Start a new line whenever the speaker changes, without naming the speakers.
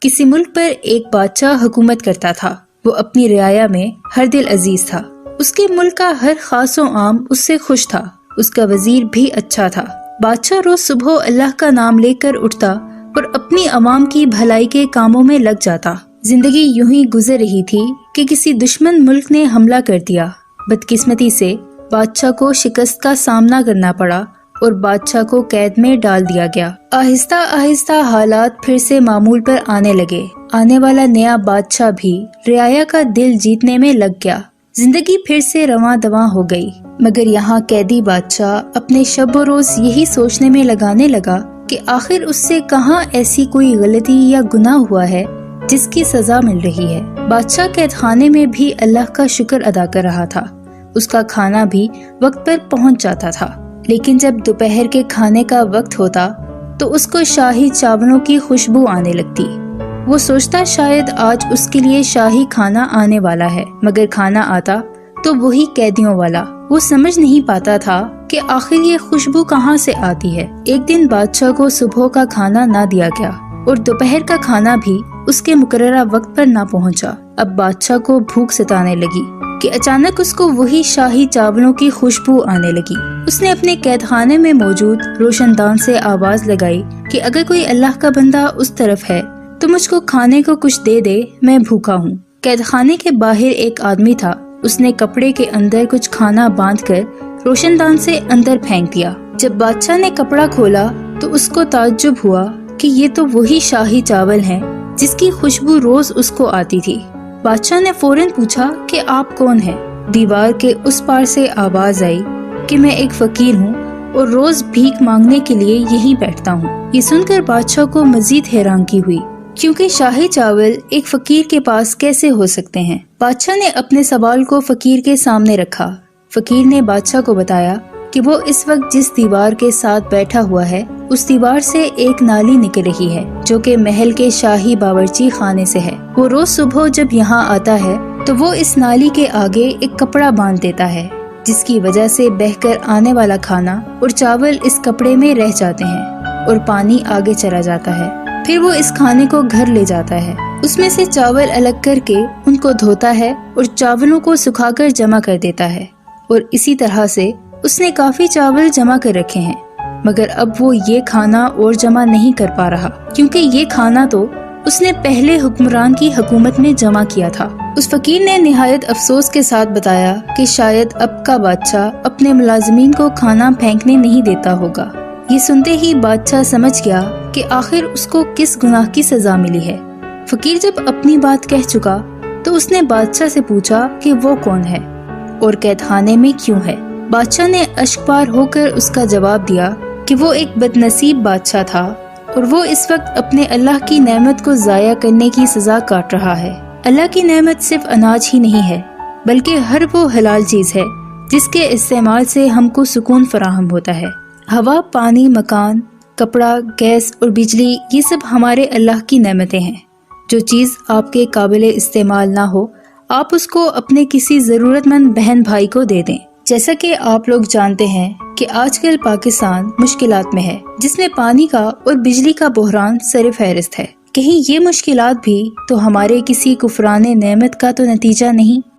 کسی ملک پر ایک بادشاہ حکومت کرتا تھا۔ وہ اپنی رعایا میں ہر دل عزیز تھا۔ اس کے ملک کا ہر خاص و عام اس سے خوش تھا۔ اس کا وزیر بھی اچھا تھا۔ بادشاہ روز صبح اللہ کا نام لے کر اٹھتا اور اپنی عوام کی بھلائی کے کاموں میں لگ جاتا۔ زندگی یوں ہی گزر رہی تھی کہ کسی دشمن ملک نے حملہ کر دیا۔ بدقسمتی سے بادشاہ کو شکست کا سامنا کرنا پڑا اور بادشاہ کو قید میں ڈال دیا گیا۔ آہستہ آہستہ حالات پھر سے معمول پر آنے لگے۔ آنے والا نیا بادشاہ بھی رعایا کا دل جیتنے میں لگ گیا۔ زندگی پھر سے رواں دواں ہو گئی، مگر یہاں قیدی بادشاہ اپنے شب و روز یہی سوچنے میں لگانے لگا کہ آخر اس سے کہاں ایسی کوئی غلطی یا گناہ ہوا ہے جس کی سزا مل رہی ہے۔ بادشاہ قید خانے میں بھی اللہ کا شکر ادا کر رہا تھا۔ اس کا کھانا بھی وقت پر پہنچ جاتا تھا، لیکن جب دوپہر کے کھانے کا وقت ہوتا تو اس کو شاہی چاولوں کی خوشبو آنے لگتی۔ وہ سوچتا شاید آج اس کے لیے شاہی کھانا آنے والا ہے، مگر کھانا آتا تو وہی قیدیوں والا۔ وہ سمجھ نہیں پاتا تھا کہ آخر یہ خوشبو کہاں سے آتی ہے۔ ایک دن بادشاہ کو صبح کا کھانا نہ دیا گیا اور دوپہر کا کھانا بھی اس کے مقررہ وقت پر نہ پہنچا۔ اب بادشاہ کو بھوک ستانے لگی کہ اچانک اس کو وہی شاہی چاولوں کی خوشبو آنے لگی۔ اس نے اپنے قید خانے میں موجود روشن دان سے آواز لگائی کہ اگر کوئی اللہ کا بندہ اس طرف ہے تو مجھ کو کھانے کو کچھ دے دے، میں بھوکا ہوں۔ قید خانے کے باہر ایک آدمی تھا۔ اس نے کپڑے کے اندر کچھ کھانا باندھ کر روشن دان سے اندر پھینک دیا۔ جب بادشاہ نے کپڑا کھولا تو اس کو تعجب ہوا کہ یہ تو وہی شاہی چاول ہیں جس کی خوشبو روز اس کو آتی تھی۔ بادشاہ نے فوراً پوچھا کہ آپ کون ہیں؟ دیوار کے اس پار سے آواز آئی کہ میں ایک فقیر ہوں اور روز بھیک مانگنے کے لیے یہیں بیٹھتا ہوں۔ یہ سن کر بادشاہ کو مزید حیرانگی ہوئی، کیونکہ شاہی چاول ایک فقیر کے پاس کیسے ہو سکتے ہیں؟ بادشاہ نے اپنے سوال کو فقیر کے سامنے رکھا۔ فقیر نے بادشاہ کو بتایا کہ وہ اس وقت جس دیوار کے ساتھ بیٹھا ہوا ہے اس دیوار سے ایک نالی نکل رہی ہے جو کہ محل کے شاہی باورچی خانے سے ہے۔ وہ روز صبح جب یہاں آتا ہے تو وہ اس نالی کے آگے ایک کپڑا باندھ دیتا ہے، جس کی وجہ سے بہہ کر آنے والا کھانا اور چاول اس کپڑے میں رہ جاتے ہیں اور پانی آگے چلا جاتا ہے۔ پھر وہ اس کھانے کو گھر لے جاتا ہے، اس میں سے چاول الگ کر کے ان کو دھوتا ہے اور چاولوں کو سکھا کر جمع کر دیتا ہے، اور اسی طرح سے اس نے کافی چاول جمع کر رکھے ہیں، مگر اب وہ یہ کھانا اور جمع نہیں کر پا رہا، کیونکہ یہ کھانا تو اس نے پہلے حکمران کی حکومت میں جمع کیا تھا۔ اس فقیر نے نہایت افسوس کے ساتھ بتایا کہ شاید اب کا بادشاہ اپنے ملازمین کو کھانا پھینکنے نہیں دیتا ہوگا۔ یہ سنتے ہی بادشاہ سمجھ گیا کہ آخر اس کو کس گناہ کی سزا ملی ہے۔ فقیر جب اپنی بات کہہ چکا تو اس نے بادشاہ سے پوچھا کہ وہ کون ہے اور قید خانے میں کیوں ہے۔ بادشاہ نے اشکبار ہو کر اس کا جواب دیا کہ وہ ایک بد نصیب بادشاہ تھا اور وہ اس وقت اپنے اللہ کی نعمت کو ضائع کرنے کی سزا کاٹ رہا ہے۔ اللہ کی نعمت صرف اناج ہی نہیں ہے، بلکہ ہر وہ حلال چیز ہے جس کے استعمال سے ہم کو سکون فراہم ہوتا ہے۔ ہوا، پانی، مکان، کپڑا، گیس اور بجلی، یہ سب ہمارے اللہ کی نعمتیں ہیں۔ جو چیز آپ کے قابل استعمال نہ ہو، آپ اس کو اپنے کسی ضرورت مند بہن بھائی کو دے دیں۔ جیسا کہ آپ لوگ جانتے ہیں کہ آج کل پاکستان مشکلات میں ہے، جس میں پانی کا اور بجلی کا بحران سر فہرست ہے۔ کہیں یہ مشکلات بھی تو ہمارے کسی کفران نعمت کا تو نتیجہ نہیں؟